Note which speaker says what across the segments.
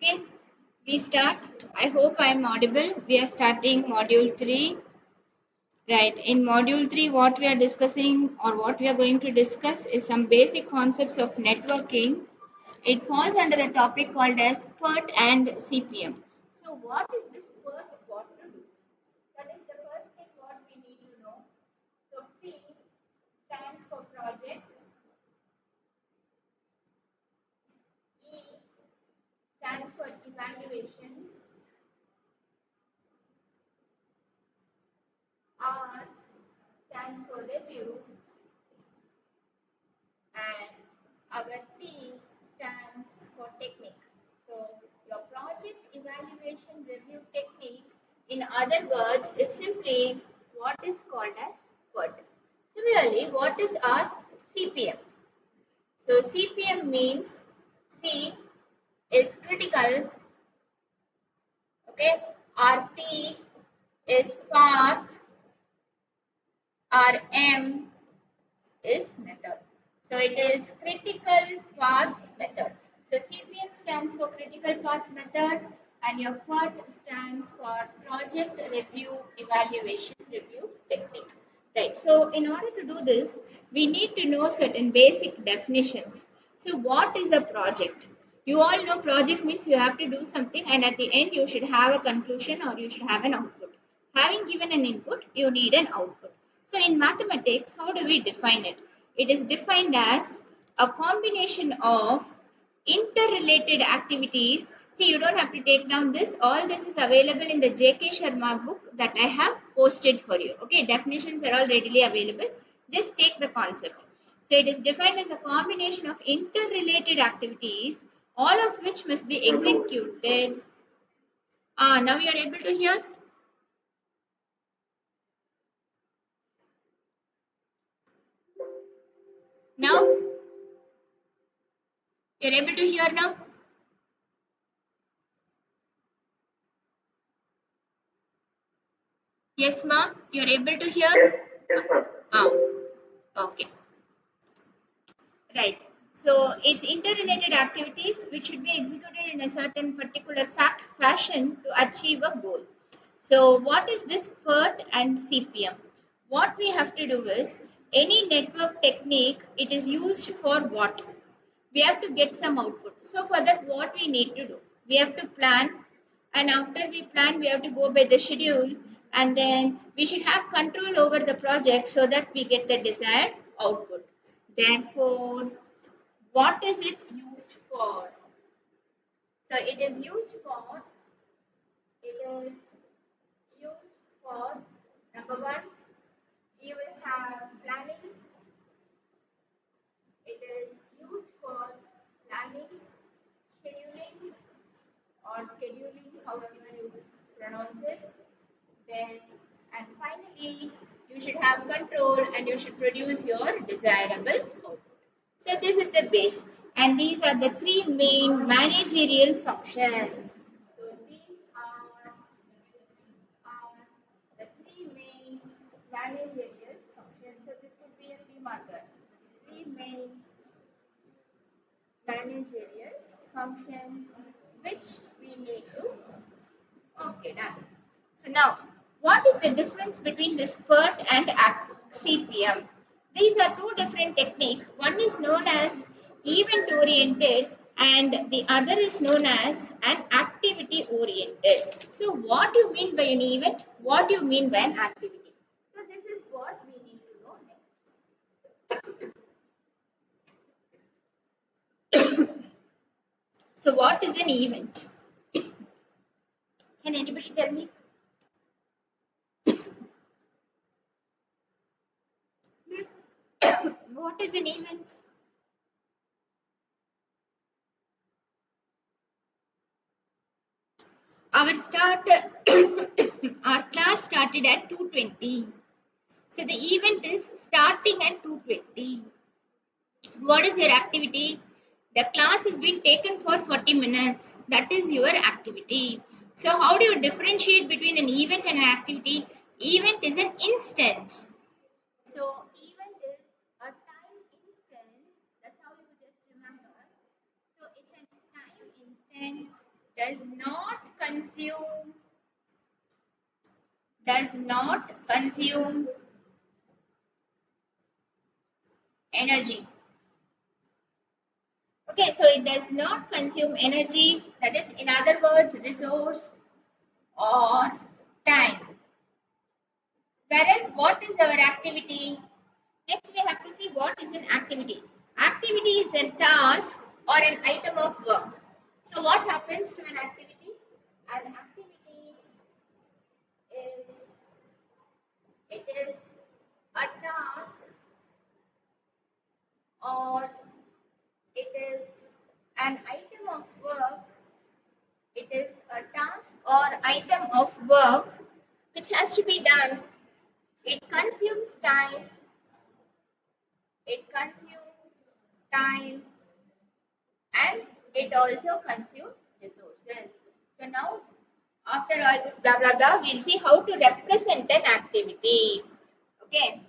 Speaker 1: Okay, we start. I hope I am audible. We are starting module 3. Right, in module 3, what we are discussing or what we are going to discuss is some basic concepts of networking. It falls under the topic called as PERT and CPM. So, what is this PERT? What to do? That is the first thing what we need to know. So, P stands for project, E stands for evaluation, R stands for review, and our T stands for technique. So your project evaluation review technique, in other words, is simply what is called as PERT. Similarly, what is our CPM? So CPM means C is critical, okay? Our P is path, our M is method. So it is critical path method. So CPM stands for critical path method and your PERT stands for project review evaluation review technique. Right. So in order to do this, we need to know certain basic definitions. So what is a project? You all know project means you have to do something and at the end you should have a conclusion or you should have an output. Having given an input, you need an output. So in mathematics, how do we define it? It is defined as a combination of interrelated activities. See, you don't have to take down this. All this is available in the J.K. Sharma book that I have posted for you. Okay, definitions are all readily available. Just take the concept. So it is defined as a combination of interrelated activities, all of which must be executed. Now you are able to hear? Now? You're able to hear now? Yes, ma? You're able to hear? Ah, okay. Right. So it's interrelated activities which should be executed in a certain particular fashion to achieve a goal. So what is this PERT and CPM? What we have to do is any network technique, it is used for what? We have to get some output. So for that, what we need to do? We have to plan, and after we plan, we have to go by the schedule, and then we should have control over the project so that we get the desired output. Therefore, what is it used for? So it is used for number one, you will have planning. It is used for planning, scheduling, or scheduling, however you pronounce it. Then, and finally, you should have control and you should produce your desirable output. So, this is the base, and these are the three main managerial functions. So, these are the three main managerial functions. So, this could be a three marker. Three main managerial functions which we need to. Okay, done. So now, what is the difference between this PERT and CPM? These are two different techniques. One is known as event oriented and the other is known as an activity oriented. So what do you mean by an event? What do you mean by an activity? So this is what we need to know next. So what is an event? Can anybody tell me? What is an event? Our start, our class started at 2:20. So the event is starting at 2:20. What is your activity? The class has been taken for 40 minutes. That is your activity. So how do you differentiate between an event and an activity? Event is an instant. So event is a time instant. That's how you just remember. So it's a time instant does not consume does not consume energy. Okay, so it does not consume energy, that is, in other words, resource or time. Whereas, what is our activity? Next, we have to see what is an activity. Activity is a task or an item of work. So, what happens to an activity? An activity is it is a task or it is an item of work. It is a task or item of work which has to be done. It consumes time. It consumes time and it also consumes resources. So now, after all this blah blah blah, we'll see how to represent an activity. Okay.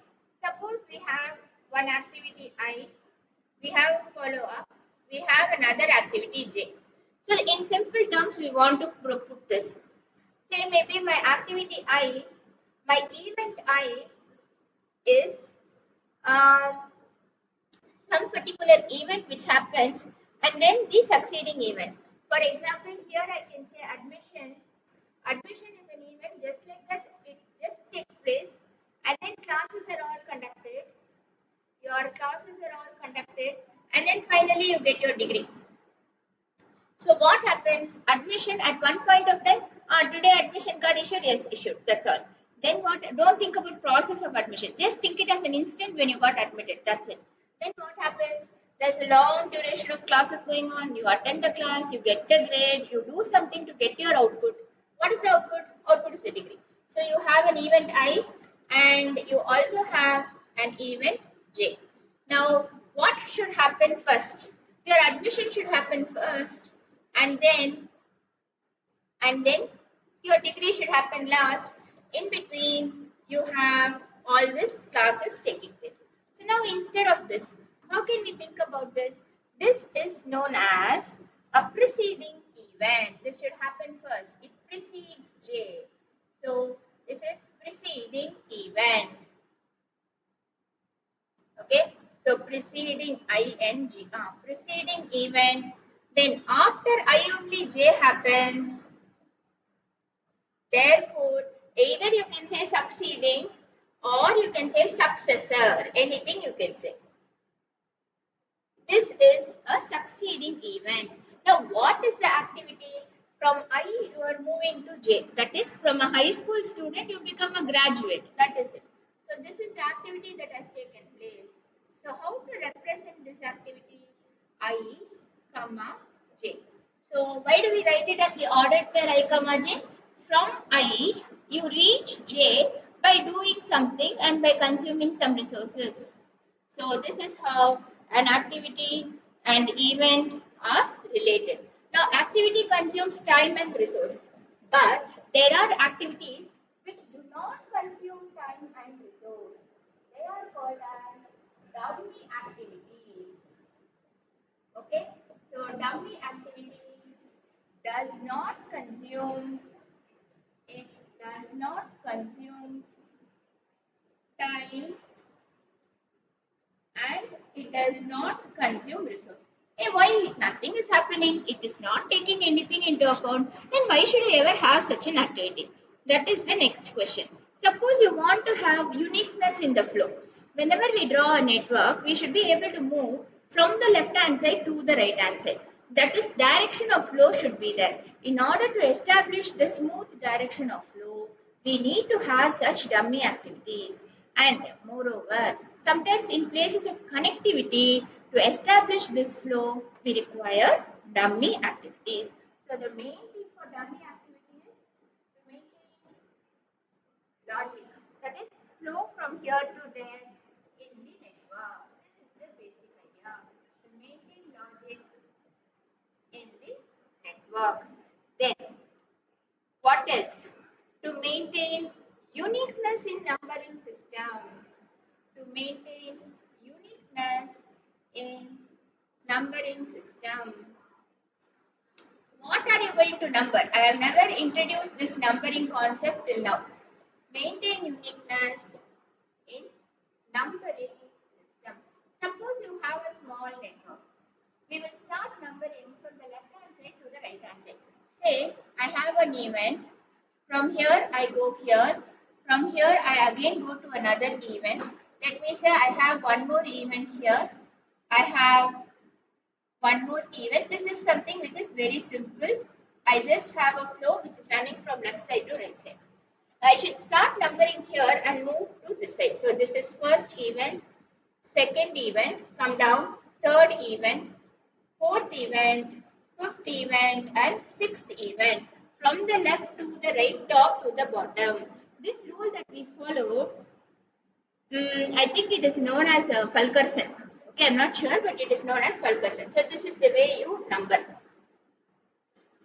Speaker 1: Suppose we have one activity I, we have follow up, we have another activity J. So in simple terms, we want to put this. Say maybe my activity I, my event I is um, some particular event which happens and then the succeeding event. For example, here I can say admission. Admission is an event just like that, it just takes place and then classes are all conducted. Your classes are all conducted and then finally you get your degree. So what happens? Admission at one point of time, today admission card issued, yes, issued. That's all. Then what? Don't think about process of admission. Just think it as an instant when you got admitted. That's it. Then what happens? There's a long duration of classes going on. You attend the class, you get the grade, you do something to get your output. What is the output? Output is the degree. So you have an event I and you also have an event J. Now, what should happen first? Your admission should happen first and then your degree should happen last. In between you have all these classes taking place. So now instead of this, how can we think about this? This is known as a preceding event. This should happen first. It precedes J. So this is preceding event. Okay, so preceding ing, preceding event. Then after I only J happens, therefore either you can say succeeding or you can say successor, anything you can say. This is a succeeding event. Now what is the activity? From I you are moving to J, that is from a high school student you become a graduate, that is it. So this is the activity that has taken place. So how to represent this activity? I, comma, J. So why do we write it as the ordered pair I, comma, J? From I, you reach J by doing something and by consuming some resources. So this is how an activity and event are related. Now activity consumes time and resource, but there are activities which do not consume time and resource. They are called as dummy activities. Okay, so dummy activity does not consume, it does not consume time and it does not consume resources. Hey, why nothing is happening? It is not taking anything into account. Then why should I ever have such an activity? That is the next question. Suppose you want to have uniqueness in the flow. Whenever we draw a network, we should be able to move from the left hand side to the right hand side. That is, direction of flow should be there. In order to establish the smooth direction of flow, we need to have such dummy activities. And moreover, sometimes in places of connectivity, to establish this flow, we require dummy activities. So the main thing for dummy activity is to maintain logic. That is flow from here to there in the network. This is the basic idea. To maintain logic in the network. Then what else? To maintain uniqueness in numbering system. To maintain uniqueness in numbering system. What are you going to number? I have never introduced this numbering concept till now. Maintain uniqueness in numbering system. Suppose you have a small network. We will start numbering from the left hand side to the right hand side. Say I have an event. From here I go here. From here I again go to another event. Let me say I have one more event here. I have one more event. This is something which is very simple. I just have a flow which is running from left side to right side. I should start numbering here and move to this side. So this is first event, second event, come down, third event, fourth event, fifth event, and sixth event. From the left to the right, top to the bottom. This rule that we follow, I think it is known as Fulkerson. Okay, I'm not sure, but it is known as Fulkerson. So this is the way you number.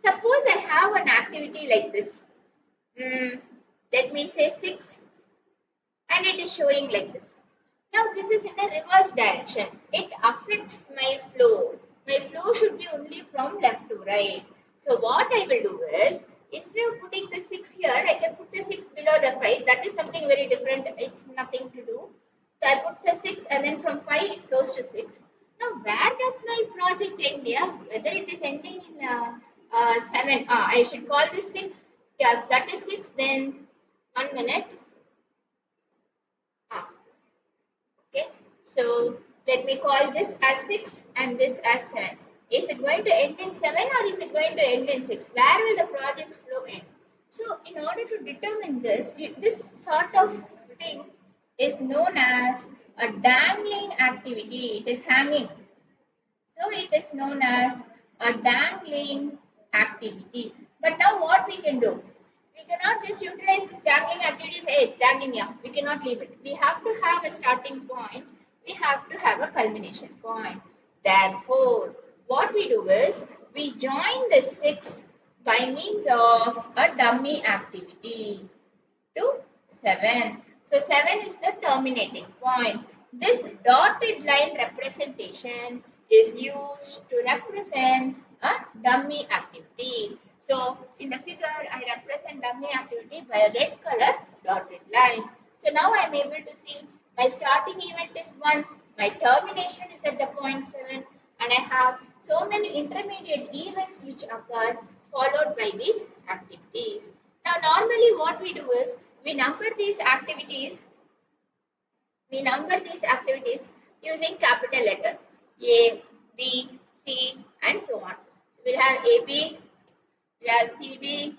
Speaker 1: Suppose I have an activity like this. Let me say 6, and it is showing like this. Now this is in a reverse direction. It affects my flow. My flow should be only from left to right. So what I will do is, instead of putting the 6 here, I can put the 6 below the 5. That is something very different. It's nothing to do. So I put the 6 and then from 5 it flows to 6. Now where does my project end here? Whether it is ending in 7. I should call this 6. Yeah, if that is 6, then 1 minute. Okay, so let me call this as 6 and this as 7. Is it going to end in 7 or is it going to end in 6? Where will the project flow end? So in order to determine this, this sort of thing is known as a dangling activity. It is hanging. So it is known as a dangling activity. But now what we can do? We cannot just utilize this dangling activity, say it's dangling here. We cannot leave it. We have to have a starting point. We have to have a culmination point. Therefore, what we do is we join the 6 by means of a dummy activity to 7. So 7 is the terminating point. This dotted line representation is used to represent a dummy activity. So in the figure, I represent dummy activity by a red color dotted line. So now I am able to see my starting event is 1, my termination is at the point 7, and I have so many intermediate events which occur followed by these activities. Now normally what we do is we number these activities using capital letters A, B, C, and so on. So we'll have AB, we'll have CD,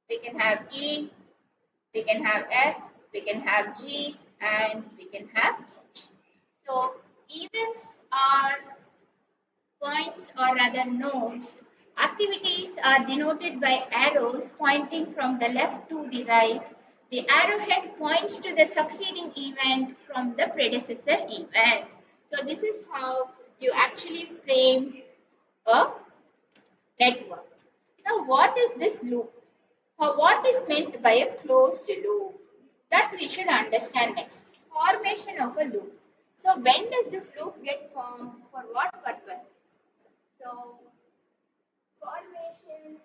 Speaker 1: we can have E, we can have F, we can have G, and we can have H. So events are points or rather nodes. Activities are denoted by arrows pointing from the left to the right. The arrowhead points to the succeeding event from the predecessor event. So this is how you actually frame a network. Now what is this loop? Or what is meant by a closed loop? That we should understand next. Formation of a loop. So when does this loop get formed? For what purpose? So formation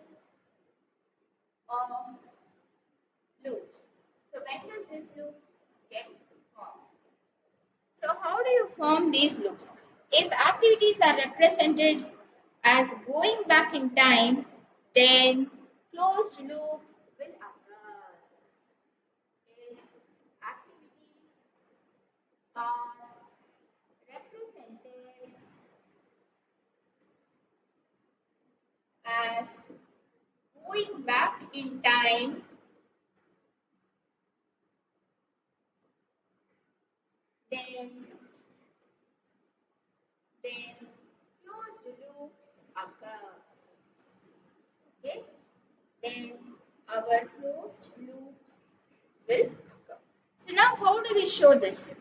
Speaker 1: of loops. So when does this loops get formed? So how do you form these loops? If activities are represented as going back in time, then closed loop will occur. If activities are represented as going back in time, then closed loops occur. Okay, then our closed loops will occur. So now how do we show this?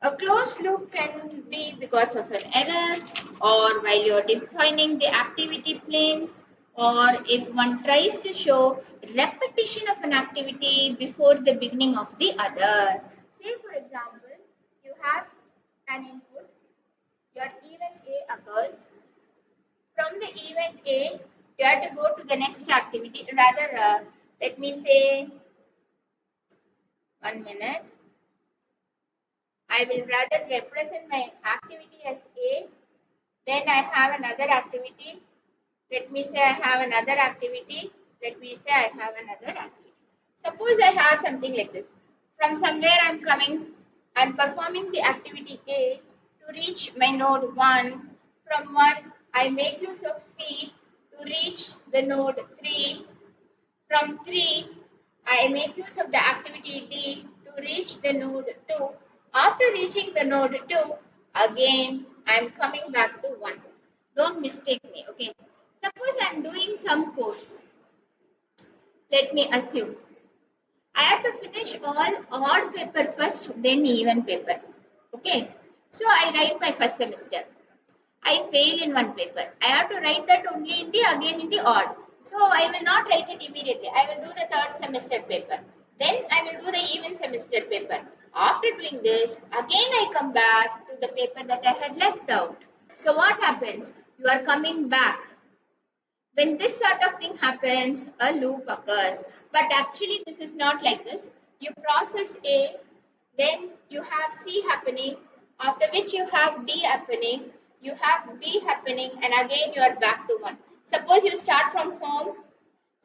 Speaker 1: A closed loop can be because of an error or while you're defining the activity planes, or if one tries to show repetition of an activity before the beginning of the other. Say for example, you have an input, your event A occurs. From the event A, You have to go to the next activity. Rather, let me say 1 minute. I will rather represent my activity as A. Then I have another activity. Let me say I have another activity. Let me say I have another activity. Suppose I have something like this. From somewhere I'm coming, I'm performing the activity A to reach my node 1. From 1, I make use of C to reach the node 3. From 3, I make use of the activity D to reach the node 2. After reaching the node 2, again I am coming back to 1. Don't mistake me, okay? Suppose I am doing some course. Let me assume. I have to finish all odd paper first, then even paper. Okay? So I write my first semester. I fail in one paper. I have to write that only in the again in the odd. So I will not write it immediately. I will do the third semester paper. Then I will do the even semester paper. After doing this, again I come back to the paper that I had left out. So what happens? You are coming back. When this sort of thing happens, a loop occurs. But actually, this is not like this. You process A, then you have C happening, after which you have D happening, you have B happening, and again you are back to 1. Suppose you start from home.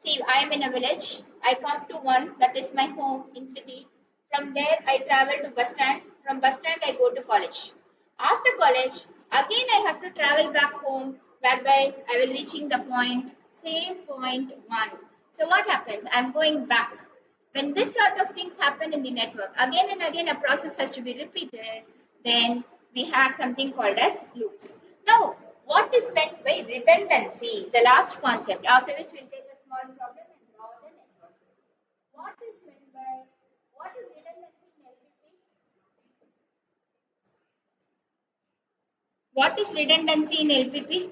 Speaker 1: See, I am in a village. I come to 1, that is my home in city. From there, I travel to bus stand. From bus stand, I go to college. After college, again I have to travel back home, whereby I will reaching the point, same point 1. So what happens? I am going back. When this sort of things happen in the network, again and again a process has to be repeated, then we have something called as loops. Now, what is meant by redundancy? The last concept, after which we'll take a small problem and draw the network. What is meant by, what is redundancy in LPP? What is redundancy in LPP?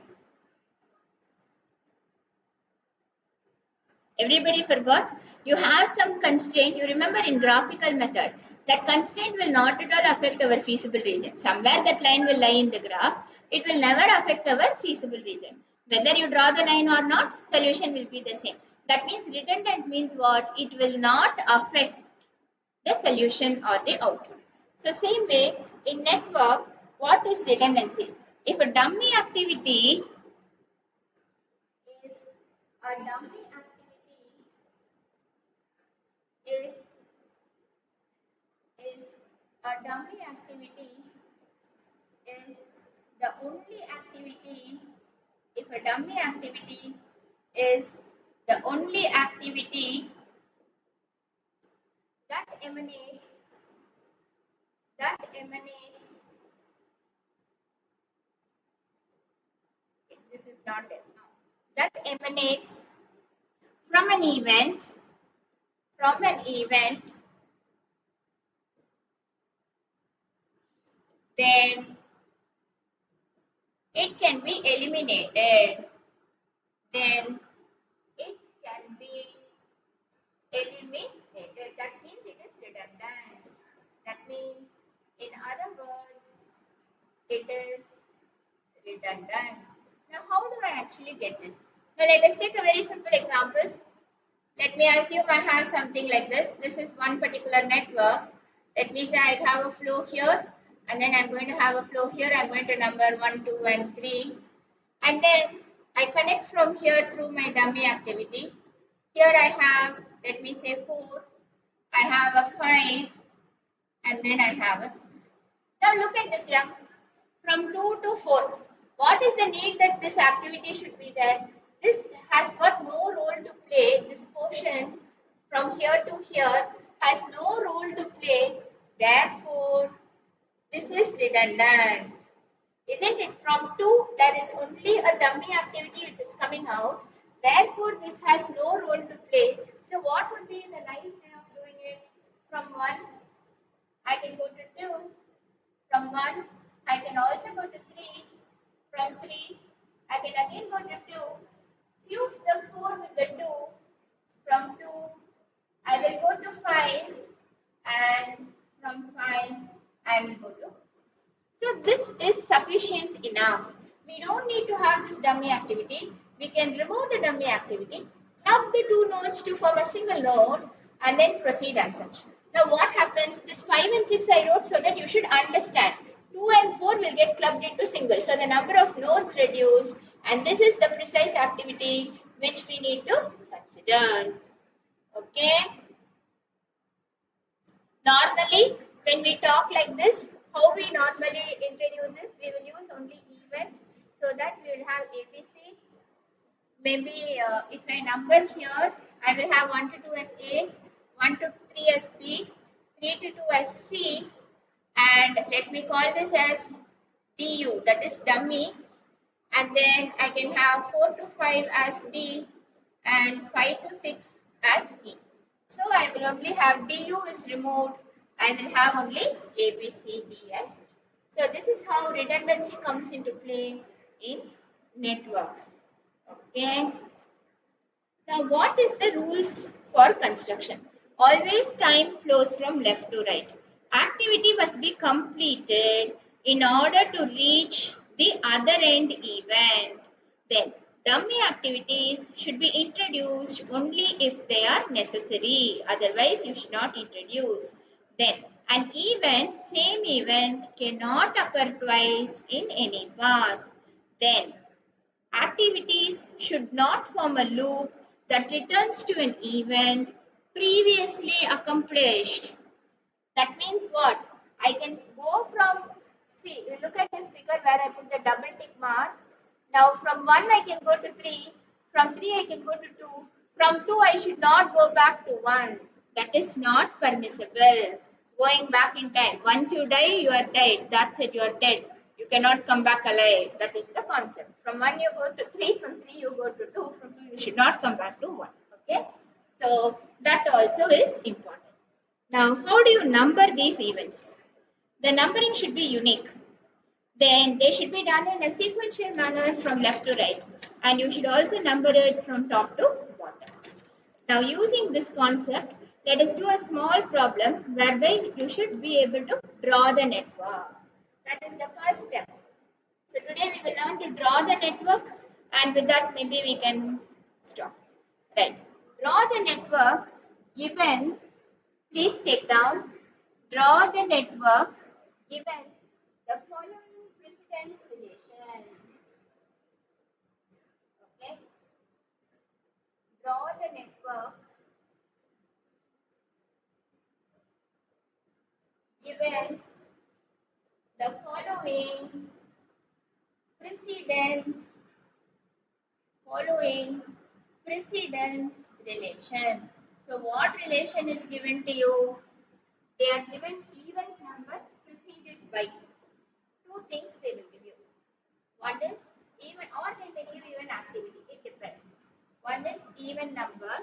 Speaker 1: Everybody forgot? You have some constraint. You remember in graphical method, that constraint will not at all affect our feasible region. Somewhere that line will lie in the graph. It will never affect our feasible region. Whether you draw the line or not, solution will be the same. That means redundant means what? It will not affect the solution or the output. So same way in network, what is redundancy? If a dummy activity is a dummy activity is if a dummy activity is the only activity, if a dummy activity is the only activity that emanates, that emanates, this is not it now, that emanates from an event, from an event, then it can be eliminated. Then it can be eliminated. That means it is redundant. That means, in other words, it is redundant. Now, how do I actually get this? Now, let us take a very simple example. Let me assume I have something like this. This is one particular network. Let me say I have a flow here, and then I'm going to have a flow here. I'm going to number 1, 2, and 3. And then I connect from here through my dummy activity. Here I have, let me say 4. I have a 5, and then I have a 6. Now look at this here. From 2 to 4. What is the need that this activity should be there? This has got no role to play. This portion from here to here has no role to play. Therefore, this is redundant. Isn't it? From 2, there is only a dummy activity which is coming out. Therefore, this has no role to play. So, what would be the nice way of doing it? From 1, I can go to 2. From 1, I can also go to 3. From 3, I can again go to 2. Fuse the 4 with the 2. From 2, I will go to 5. And from 5, I will go to 6. So this is sufficient enough. We don't need to have this dummy activity. We can remove the dummy activity, club the two nodes to form a single node, and then proceed as such. Now what happens? This 5 and 6 I wrote so that you should understand. 2 and 4 will get clubbed into single. So the number of nodes reduce, and this is the precise activity which we need to consider. Okay. Normally, when we talk like this, how we normally introduce this, we will use only event so that we will have ABC. Maybe if I number here, I will have 1 to 2 as A, 1 to 3 as B, 3 to 2 as C, and let me call this as DU, that is dummy, and then I can have 4 to 5 as D and 5 to 6 as E. So I will only have DU is removed. I will have only A, B, C, D, and E. So this is how redundancy comes into play in networks. Okay. Now what is the rules for construction? Always time flows from left to right. Activity must be completed in order to reach the other end event. Then dummy activities should be introduced only if they are necessary. Otherwise you should not introduce. Then an event, same event cannot occur twice in any path. Then activities should not form a loop that returns to an event previously accomplished. That means what? I can go from, see, you look at this figure where I put the double tick mark. Now from 1 I can go to 3, from 3 I can go to 2, from 2 I should not go back to 1. That is not permissible. Going back in time. Once you die, you are dead. That's it, you are dead. You cannot come back alive. That is the concept. From 1 you go to 3, from 3 you go to 2, from 2 you should not come back to 1. Okay? So that also is important. Now, how do you number these events? The numbering should be unique. Then they should be done in a sequential manner from left to right. And you should also number it from top to bottom. Now, using this concept, let us do a small problem whereby you should be able to draw the network. That is the first step. So today we will learn to draw the network, and with that maybe we can stop. Right. Draw the network given. Please take down, draw the network given the following precedence relation. Okay. Draw the network given the following precedence relation. So what relation is given to you? They are given event number preceded by two things they will give you. One is even, or they may give you an activity. It depends. One is even number.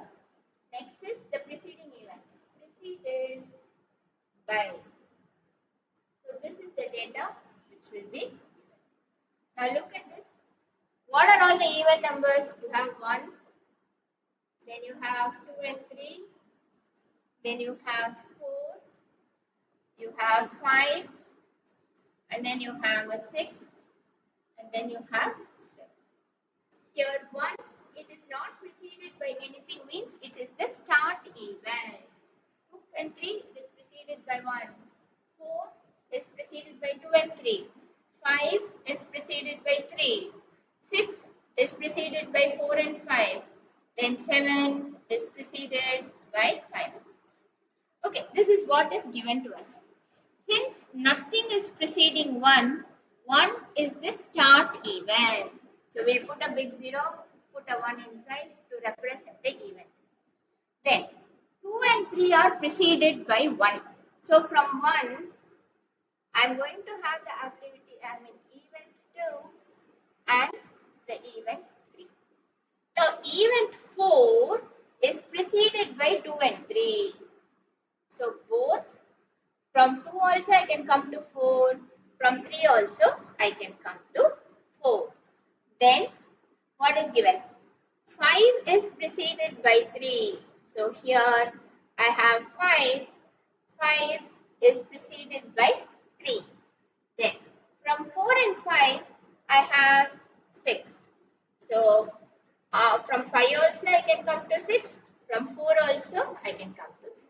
Speaker 1: Next is the preceding event. Preceded by. So this is the data which will be given. Now look at this. What are all the even numbers? You have 1, then you have 2 and 3, then you have 4, you have 5, and then you have a 6, and then you have 7. Here 1, it is not preceded by anything, means it is the start event. 2 and 3, it is preceded by 1. 4 is preceded by 2 and 3. 5 is preceded by 3. 6 is preceded by 4 and 5. Then 7 is preceded by 5 and 6. Okay, this is what is given to us. Since nothing is preceding 1, 1 is the start event. So we put a big 0, put a 1 inside to represent the event. Then 2 and 3 are preceded by 1. So from 1, I am going to have the activity, event 2 and the event 3. Now event 4 is preceded by 2 and 3. So both from 2 also I can come to 4. From 3 also I can come to 4. Then what is given? 5 is preceded by 3. So here I have 5. 5 is preceded by 3. Then from 4 and 5 I have 6. So From 5 also I can come to 6. From 4 also I can come to 6.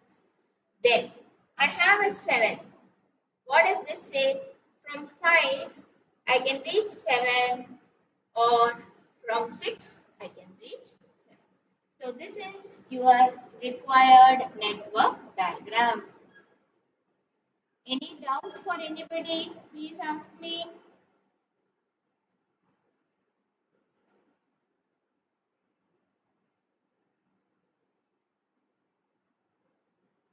Speaker 1: Then I have a 7. What does this say? From 5 I can reach 7, or from 6 I can reach 7. So this is your required network diagram. Any doubt for anybody? Please ask me.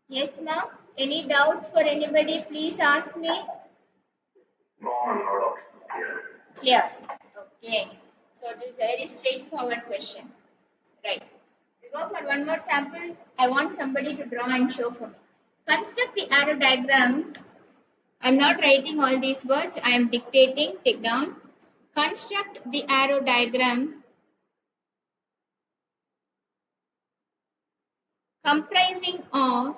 Speaker 1: Yes, ma'am. Any doubt for anybody? Please ask me.
Speaker 2: No, not
Speaker 1: Clear. Okay. So this is a very straightforward question. Right. We go for one more sample. I want somebody to draw and show for me. Construct the arrow diagram. I'm not writing all these words. I am dictating. Take down. Construct the arrow diagram comprising of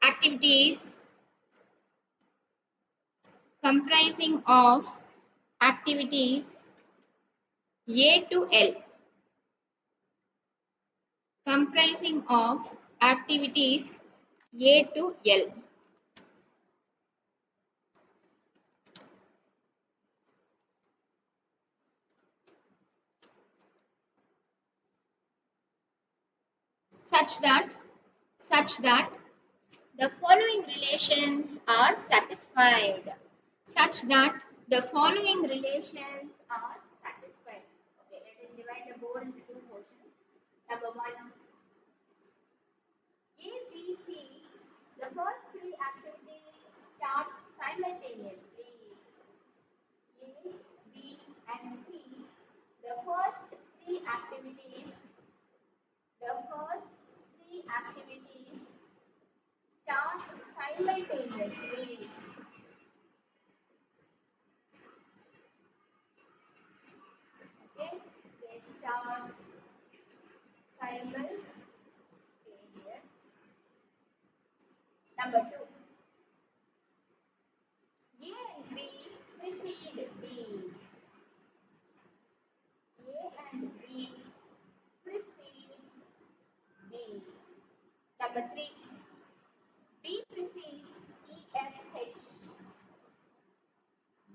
Speaker 1: activities comprising of activities A to L, comprising of activities A to L, such that the following relations are satisfied. Such that the following relations are satisfied. Okay, let us divide the board into two portions. Number one, A, B, C. The first three activities start simultaneously. A, B, and C. The first three activities, the first three activities start simultaneously. Okay, they start simultaneous. Number two, A and B precede B. A and B precede B. Number three, B precedes E, F, H.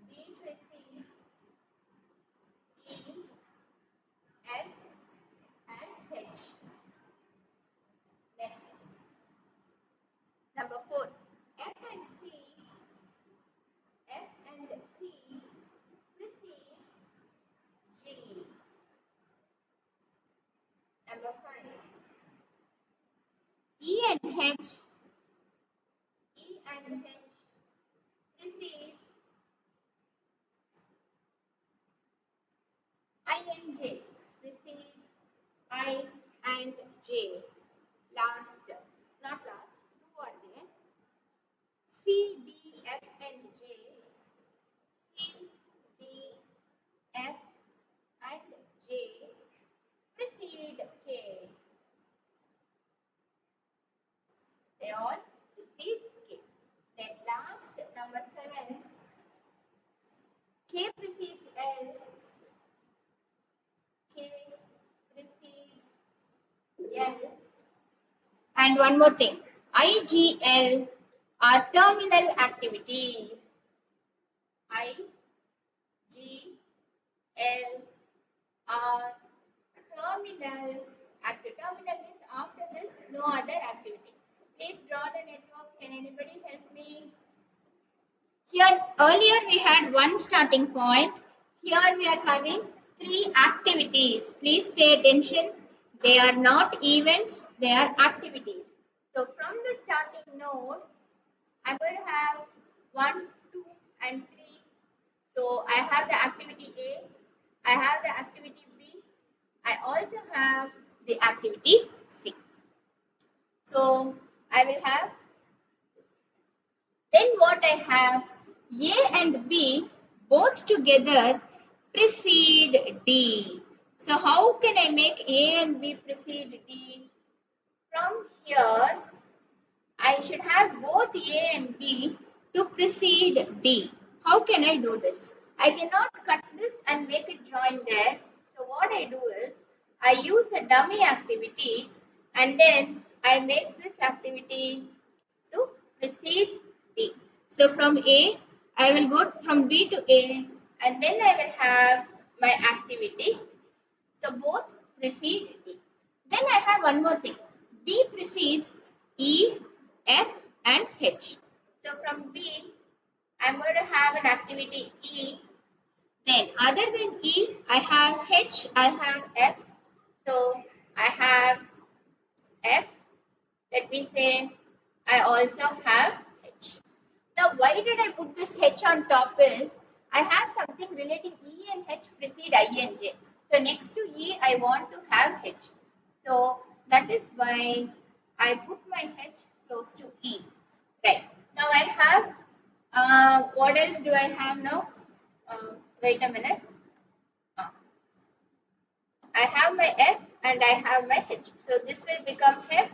Speaker 1: B precedes E, F, and H. Next, number four, F and C. F and C precede G. Number five, E and H. E and H precede I and J. Precede I and J. Last, not last, two are there. C, D, F, and J. C, D, F, and J precede K. They all precede K. Then last, number 7, K precedes L, K precedes L. And one more thing, IGL are terminal activities. I, G, L are terminal activity. Terminal means after this, no other activity. Please draw the network. Can anybody help me? Here, earlier we had one starting point. Here we are having three activities. Please pay attention. They are not events, they are activities. So from the starting node, I'm going to have 1, 2, and 3. So I have the activity A, I have the activity B, I also have the activity C. So I will have, then what I have, A and B both together precede D. So how can I make A and B precede D? From here, I should have both A and B to precede D. How can I do this? I cannot cut this and make it join there. So what I do is I use a dummy activity and then I make this activity to precede D. So from A, I will go from B to A and then I will have my activity. So both precede D. Then I have one more thing. B precedes E, F and H. So from B, I'm going to have an activity E. Then other than E, I have H, I have F. So I have F. Let me say I also have H. Now why did I put this H on top is I have something relating E and H precede I and J. So next to E I want to have H. So that is why I put my H close to E. Right. Now I have what else do I have now? Wait a minute. Uh, I have my F and I have my H. So this will become F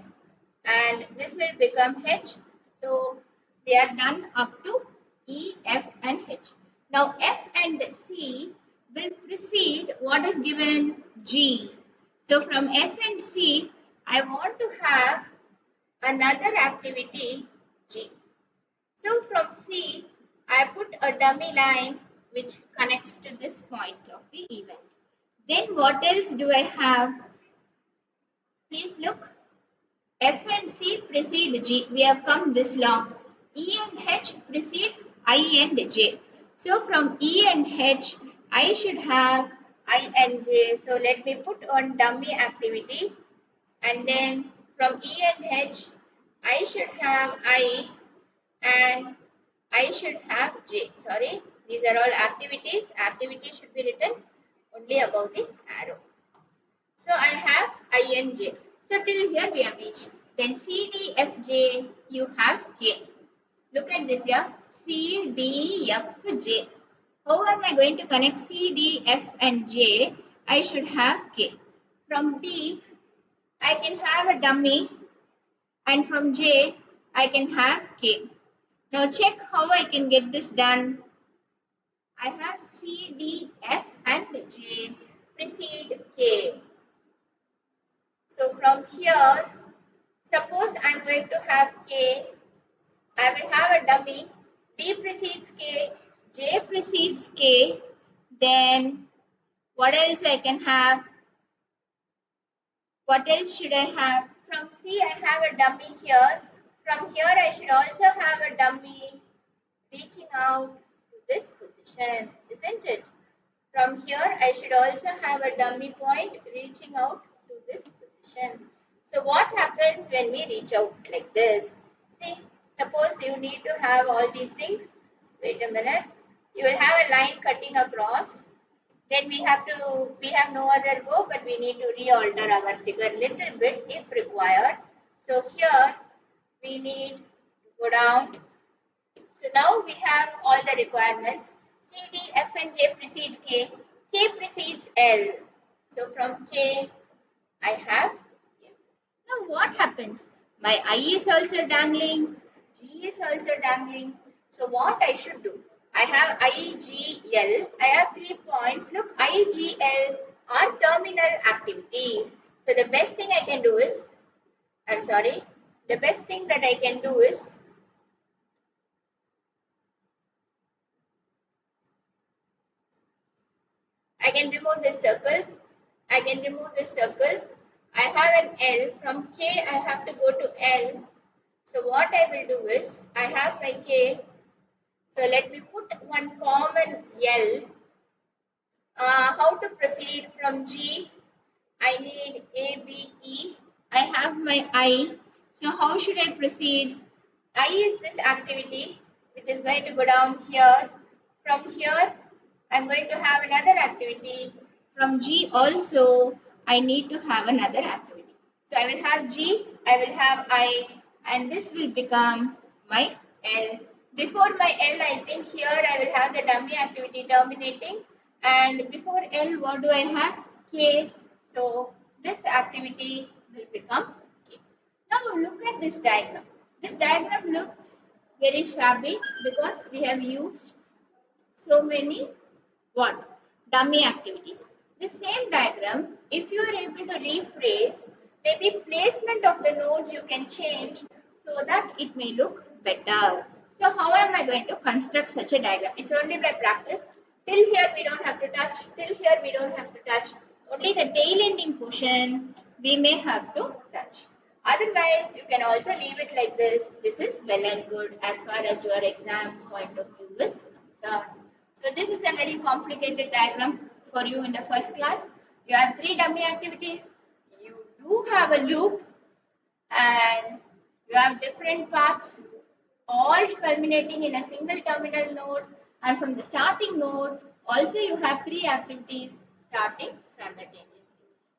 Speaker 1: and this will become H. So we are done up to E, F and H. Now F and C will precede what is given G. So from F and C, I want to have another activity G. So from C, I put a dummy line which connects to this point of the event. Then what else do I have? Please look. F and C precede G. We have come this long. E and H precede I and J. So from E and H, I should have I and J. So let me put on dummy activity. And then from E and H, I should have I and I should have J. Sorry, these are all activities. Activity should be written only above the arrow. So I have I and J. So till here we have reached. Then C, D, F, J, you have K. Look at this here. C, D, F, J. How am I going to connect C, D, F and J? I should have K. From D, I can have a dummy and from J, I can have K. Now check how I can get this done. I have C, D, F and J precede K. So from here, suppose I'm going to have K, I will have a dummy. D precedes K, J precedes K. Then what else I can have? What else should I have? From C, I have a dummy here. From here, I should also have a dummy reaching out to this position, isn't it? From here, I should also have a dummy point reaching out to this position. So what happens when we reach out like this? See, suppose you need to have all these things. Wait a minute. You will have a line cutting across. Then we have no other go, but we need to re-alter our figure little bit if required. So here we need to go down. So now we have all the requirements. C, D, F and J precede K. K precedes L. So from K, I have K. Now what happens? My I is also dangling. G is also dangling. So what I should do? I have I, G, L. I have 3 points. Look, I, G, L are terminal activities. So the best thing I can do is, the best thing that I can do is, I can remove this circle. I can remove this circle. I have an L. From K, I have to go to L. So what I will do is, I have my K. So let me put one common L. How to proceed from G? I need A, B, E. I have my I. So how should I proceed? I is this activity which is going to go down here. From here, I'm going to have another activity. From G also, I need to have another activity. So I will have G, I will have I, and this will become my L. Before my L, I think here I will have the dummy activity terminating. And before L, what do I have? K. So this activity will become K. Now look at this diagram. This diagram looks very shabby because we have used so many what? Dummy activities. The same diagram, if you are able to rephrase, maybe placement of the nodes you can change so that it may look better. So how am I going to construct such a diagram? It's only by practice. Till here we don't have to touch. Till here we don't have to touch. Only the tail ending portion we may have to touch. Otherwise, you can also leave it like this. This is well and good as far as your exam point of view is concerned. So this is a very complicated diagram for you in the first class. You have three dummy activities. You do have a loop and you have different paths all culminating in a single terminal node, and from the starting node also you have three activities starting simultaneously.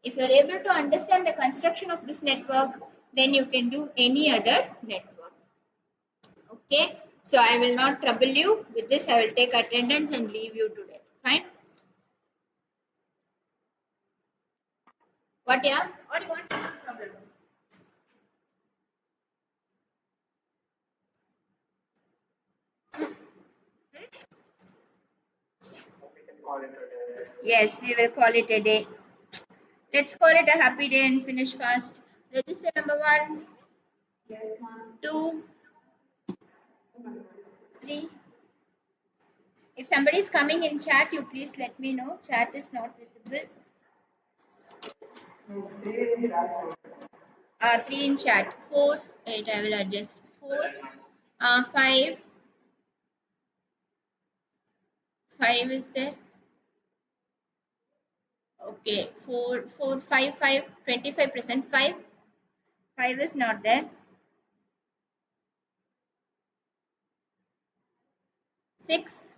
Speaker 1: If you are able to understand the construction of this network, then you can do any other network. Okay, so I will not trouble you with this. I will take attendance and leave you today. Fine. What, yeah? Or you want to problem? Yes, we will call it a day. Let's call it a happy day and finish fast. Register number 1, 2, 3. If somebody is coming in chat, you please let me know. Chat is not visible. 3 in chat. 4. Wait, I will adjust. 4. 5. 5 is there. Okay. 4, 4, 5, 5. 25%. 5. 5 is not there. 6.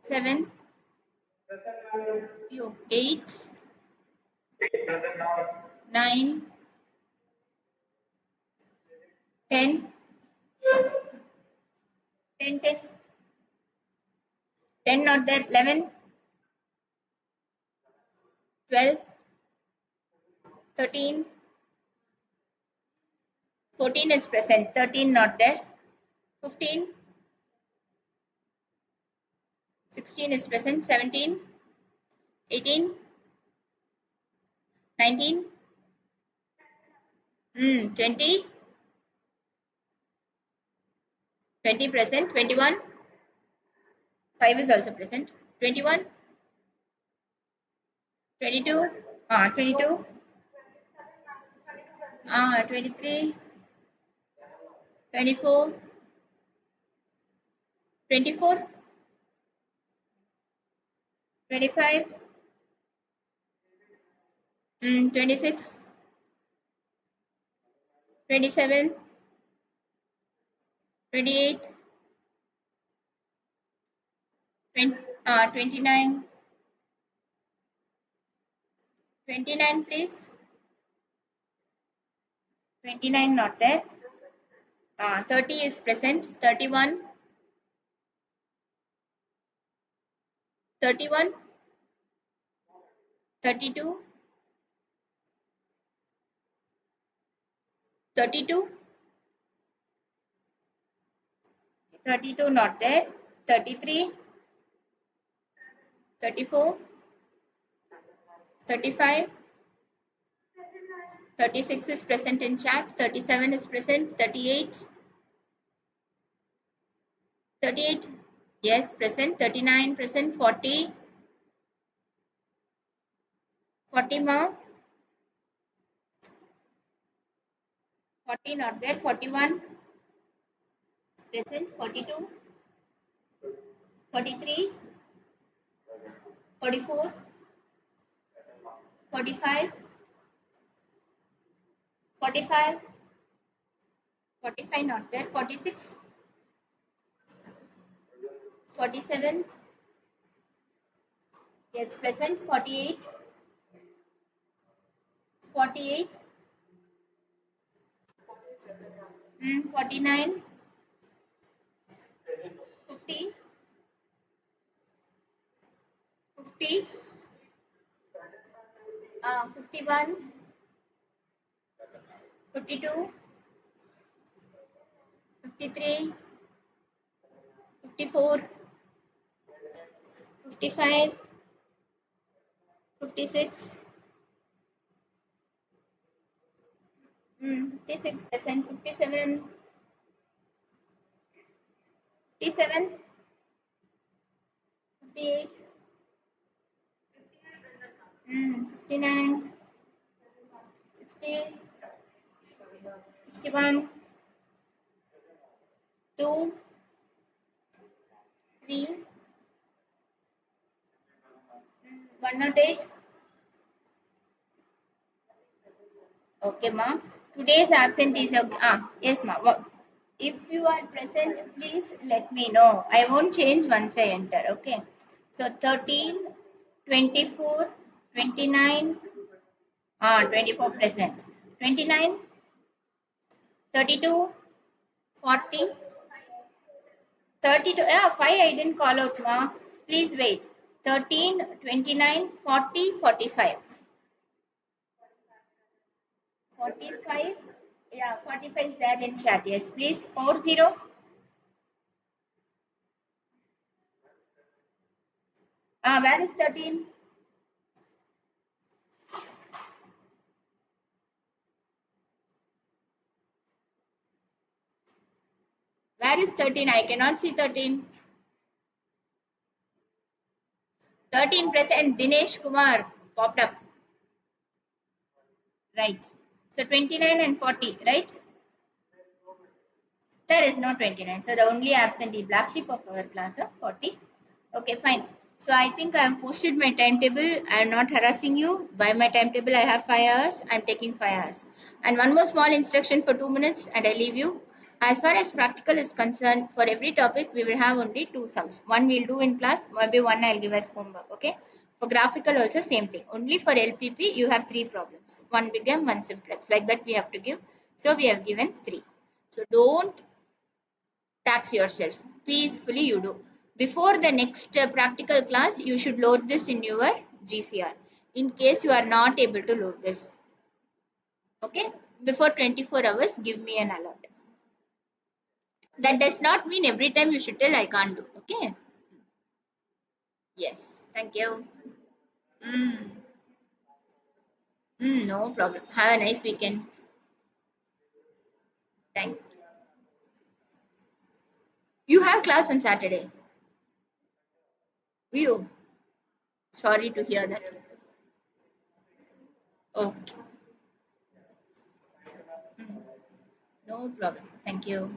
Speaker 1: 7. 8. 9. 10. 10, 10. 10 not there. 11. 12. 13. 14 is present. 13 not there. 15. 16 is present. 17. 18. 19. 20. 20 present. 21. 5 is also present. 21. 22. 22. 23. 24. 24. 25. 26. 27. 28. 29. 29 please. 29 not there. 30 is present. 31. 31. 32. 32. 32 not there. 33. 34. 35. 36 is present in chat. 37 is present. 38. 38. Yes, present. 39 present. 40. 40 more. 40 not there. 41 present. 42. 43. 44. 45. 45. 45 not there. 46. 47. Yes, present. 48. 48. 49. 50. 50. 51. 52. 53, 54, 55, 56, 56 present, 57, 57, 58, 59, 60, 61, 2, 3, 108. Okay, ma. Today's absent is okay. Yes, ma. If you are present, please let me know. I won't change once I enter. Okay. So 13, 24, 29, 24 present. 29, 32, 40, 32. Yeah, 5 I didn't call out, ma. Please wait. 13, 29, 40, 45. 45. Yeah, 45 is there in chat. Yes, please. 40. Where is 13? Where is 13? I cannot see 13. 13 present. Dinesh Kumar popped up. Right. So 29 and 40, right? There is no 29. So the only absentee black sheep of our class are 40. Okay, fine. So I think I have posted my timetable. I am not harassing you. By my timetable, I have 5 hours. I am taking 5 hours. And one more small instruction for 2 minutes and I leave you. As far as practical is concerned, for every topic, we will have only 2 sums. One we'll do in class, maybe one I'll give as homework. Okay. For graphical also same thing. Only for LPP, you have 3 problems. One big M, one simplex. Like that we have to give. So we have given 3. So don't tax yourself. Peacefully you do. Before the next practical class, you should load this in your GCR. In case you are not able to load this. Okay? Before 24 hours, give me an alert. That does not mean every time you should tell I can't do. Okay? Yes. Thank you. Mm, no problem. Have a nice weekend. Thank you. You have class on Saturday. You. Sorry to hear that. Okay. Mm, no problem. Thank you.